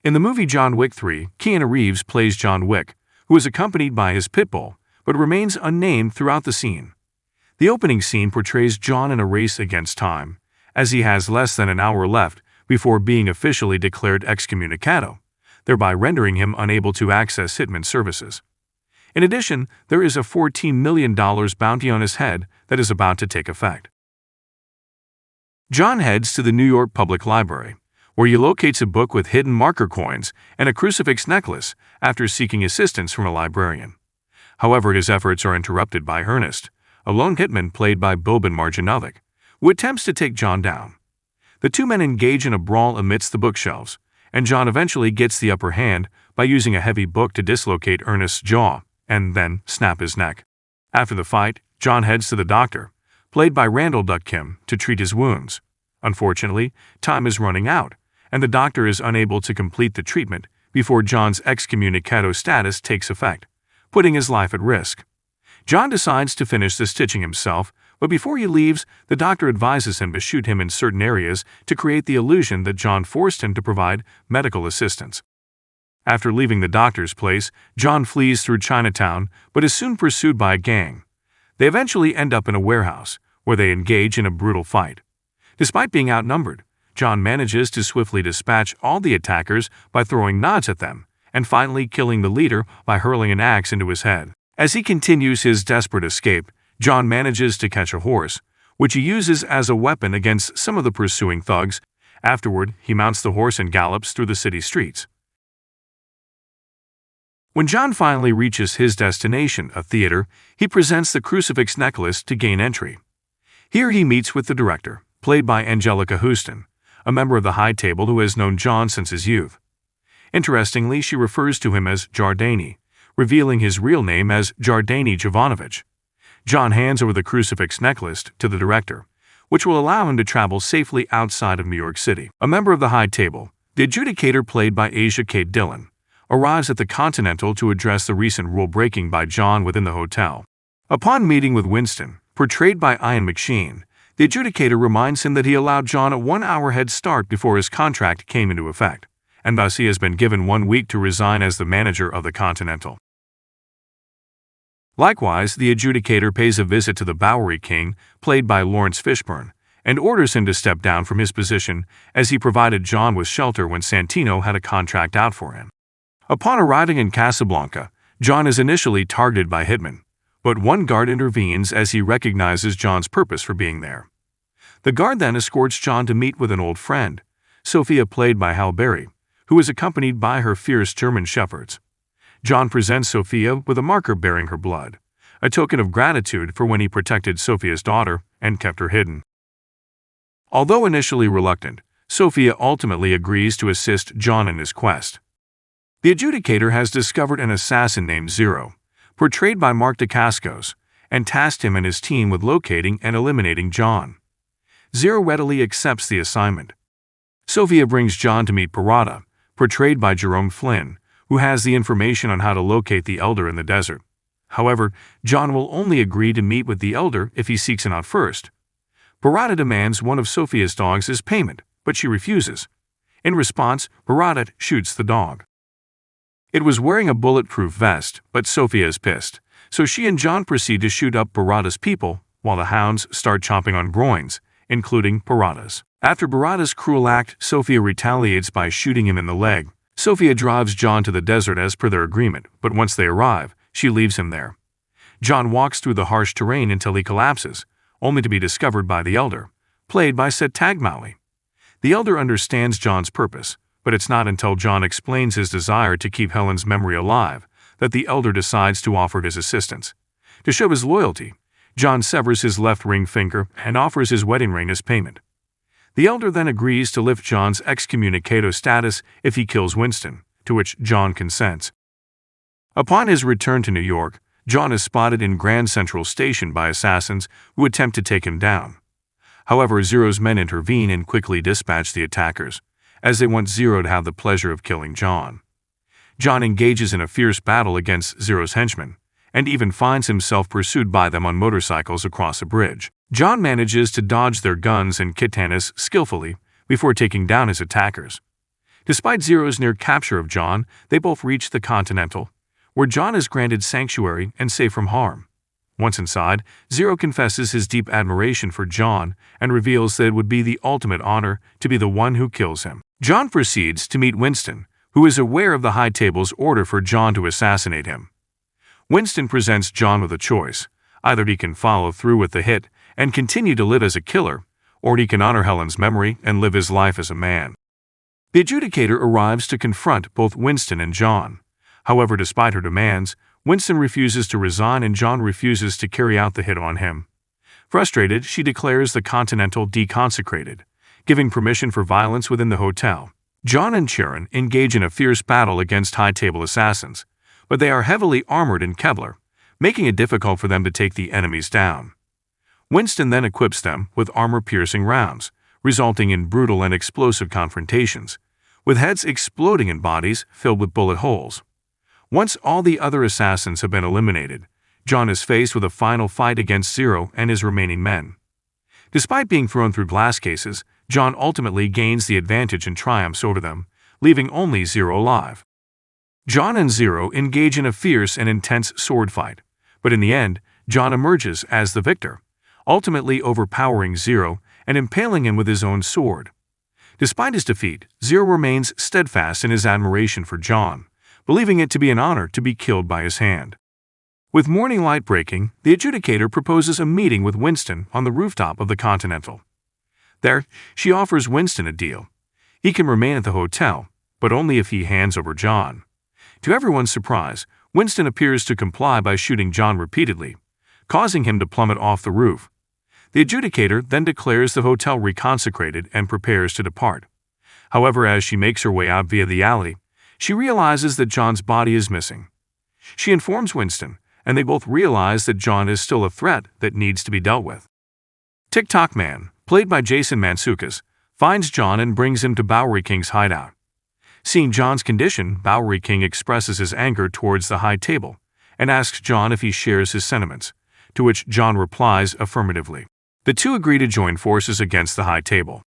In the movie John Wick 3, Keanu Reeves plays John Wick, who is accompanied by his pit bull, but remains unnamed throughout the scene. The opening scene portrays John in a race against time, as he has less than an hour left before being officially declared excommunicado, thereby rendering him unable to access Hitman services. In addition, there is a $14 million bounty on his head that is about to take effect. John heads to the New York Public Library, where he locates a book with hidden marker coins and a crucifix necklace after seeking assistance from a librarian. However, his efforts are interrupted by Ernest, a lone hitman played by Boban Marjanovic, who attempts to take John down. The two men engage in a brawl amidst the bookshelves, and John eventually gets the upper hand by using a heavy book to dislocate Ernest's jaw and then snap his neck. After the fight, John heads to the doctor, played by Randall Duck Kim, to treat his wounds. Unfortunately, time is running out, and the doctor is unable to complete the treatment before John's excommunicado status takes effect, putting his life at risk. John decides to finish the stitching himself, but before he leaves, the doctor advises him to shoot him in certain areas to create the illusion that John forced him to provide medical assistance. After leaving the doctor's place, John flees through Chinatown but is soon pursued by a gang. They eventually end up in a warehouse, where they engage in a brutal fight. Despite being outnumbered, John manages to swiftly dispatch all the attackers by throwing nods at them, and finally killing the leader by hurling an axe into his head. As he continues his desperate escape, John manages to catch a horse, which he uses as a weapon against some of the pursuing thugs. Afterward, he mounts the horse and gallops through the city streets. When John finally reaches his destination, a theater, he presents the crucifix necklace to gain entry. Here he meets with the director, played by Angelica Houston, a member of the High Table who has known John since his youth. Interestingly, she refers to him as Jardani, revealing his real name as Jardani Jovanovich. John hands over the crucifix necklace to the director, which will allow him to travel safely outside of New York City. A member of the High Table, the adjudicator played by Asia Kate Dillon, arrives at the Continental to address the recent rule-breaking by John within the hotel. Upon meeting with Winston, portrayed by Ian McShane, the adjudicator reminds him that he allowed John a 1-hour head start before his contract came into effect, and thus he has been given 1 week to resign as the manager of the Continental. Likewise, the adjudicator pays a visit to the Bowery King, played by Lawrence Fishburne, and orders him to step down from his position as he provided John with shelter when Santino had a contract out for him. Upon arriving in Casablanca, John is initially targeted by hitmen, but one guard intervenes as he recognizes John's purpose for being there. The guard then escorts John to meet with an old friend, Sophia played by Halle Berry, who is accompanied by her fierce German shepherds. John presents Sophia with a marker bearing her blood, a token of gratitude for when he protected Sophia's daughter and kept her hidden. Although initially reluctant, Sophia ultimately agrees to assist John in his quest. The adjudicator has discovered an assassin named Zero, portrayed by Mark Dacascos, and tasked him and his team with locating and eliminating John. Zero readily accepts the assignment. Sophia brings John to meet Parada, portrayed by Jerome Flynn, who has the information on how to locate the Elder in the desert. However, John will only agree to meet with the Elder if he seeks him out first. Parada demands one of Sophia's dogs as payment, but she refuses. In response, Parada shoots the dog. It was wearing a bulletproof vest, but Sophia is pissed, so she and John proceed to shoot up Parada's people while the hounds start chomping on groins, including Parada's. After Parada's cruel act, Sophia retaliates by shooting him in the leg. Sophia drives John to the desert as per their agreement, but once they arrive, she leaves him there. John walks through the harsh terrain until he collapses, only to be discovered by the Elder, played by Seth Tagmowli. The Elder understands John's purpose, but it's not until John explains his desire to keep Helen's memory alive that the Elder decides to offer his assistance. To show his loyalty, John severs his left ring finger and offers his wedding ring as payment. The Elder then agrees to lift John's excommunicado status if he kills Winston, to which John consents. Upon his return to New York, John is spotted in Grand Central Station by assassins who attempt to take him down. However, Zero's men intervene and quickly dispatch the attackers, as they want Zero to have the pleasure of killing John. John engages in a fierce battle against Zero's henchmen, and even finds himself pursued by them on motorcycles across a bridge. John manages to dodge their guns and katanas skillfully before taking down his attackers. Despite Zero's near capture of John, they both reach the Continental, where John is granted sanctuary and safe from harm. Once inside, Zero confesses his deep admiration for John and reveals that it would be the ultimate honor to be the one who kills him. John proceeds to meet Winston, who is aware of the High Table's order for John to assassinate him. Winston presents John with a choice. Either he can follow through with the hit and continue to live as a killer, or he can honor Helen's memory and live his life as a man. The adjudicator arrives to confront both Winston and John. However, despite her demands, Winston refuses to resign and John refuses to carry out the hit on him. Frustrated, she declares the Continental deconsecrated, giving permission for violence within the hotel. John and Sharon engage in a fierce battle against High Table assassins, but they are heavily armored in Kevlar, making it difficult for them to take the enemies down. Winston then equips them with armor-piercing rounds, resulting in brutal and explosive confrontations, with heads exploding and bodies filled with bullet holes. Once all the other assassins have been eliminated, John is faced with a final fight against Zero and his remaining men. Despite being thrown through glass cases, John ultimately gains the advantage and triumphs over them, leaving only Zero alive. John and Zero engage in a fierce and intense sword fight, but in the end, John emerges as the victor, ultimately overpowering Zero and impaling him with his own sword. Despite his defeat, Zero remains steadfast in his admiration for John, believing it to be an honor to be killed by his hand. With morning light breaking, the adjudicator proposes a meeting with Winston on the rooftop of the Continental. There, she offers Winston a deal. He can remain at the hotel, but only if he hands over John. To everyone's surprise, Winston appears to comply by shooting John repeatedly, causing him to plummet off the roof. The adjudicator then declares the hotel reconsecrated and prepares to depart. However, as she makes her way out via the alley, she realizes that John's body is missing. She informs Winston, and they both realize that John is still a threat that needs to be dealt with. TikTok Man, played by Jason Mantzoukas, finds John and brings him to Bowery King's hideout. Seeing John's condition, Bowery King expresses his anger towards the High Table and asks John if he shares his sentiments, to which John replies affirmatively. The two agree to join forces against the High Table.